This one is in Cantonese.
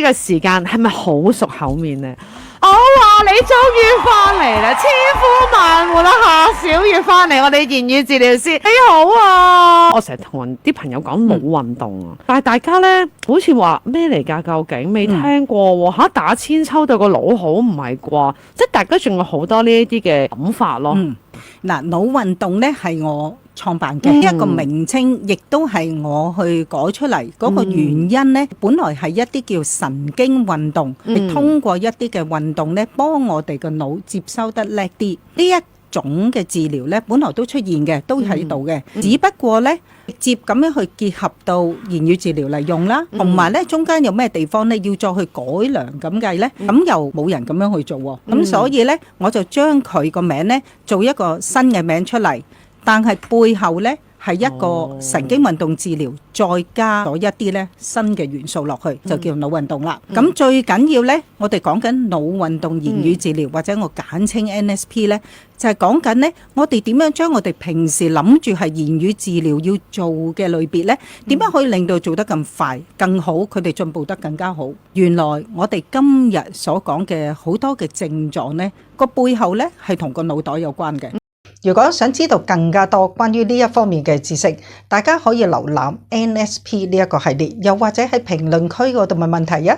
個時間係咪好熟口面呢？我話你終於翻嚟啦，千呼萬喚啦，夏小月翻嚟，我哋言語治療師你好啊！我成日同啲朋友講腦運動啊，但係大家呢好似話咩嚟㗎？究竟未聽過喎嚇，打千秋對個腦好唔係啩？即係大家仲有好多呢一啲嘅諗法咯。嗱，腦運動咧係我創辦嘅一個名稱，亦都係我去改出嚟嗰個原因咧。本來係一啲叫神經運動，係通過一啲嘅運動咧，幫我哋個腦接收得叻啲。呢一種嘅治療咧，本來都出現嘅，都喺度嘅，只不過咧直接咁樣去結合到言語治療嚟用啦，同埋咧中間有咩地方咧要再去改良咁計咧，咁又冇人咁樣去做喎，咁所以咧我就將佢個名咧做一個新嘅名出嚟，但係背後咧係一個神經運動治療，再加咗一啲咧新嘅元素落去，就叫腦運動啦。咁最緊要咧，我哋講緊腦運動言語治療，或者我簡稱 NSP 咧，就係講緊咧，我哋點樣將我哋平時諗住係言語治療要做嘅類別咧，點樣可以令到做得咁快、更好，佢哋進步得更加好。原來我哋今日所講嘅好多嘅症狀咧，個背後咧係同個腦袋有關嘅。如果想知道更加多關於呢一方面嘅知識，大家可以瀏覽 NSP 呢一個系列，又或者喺評論區嗰度問問題啊！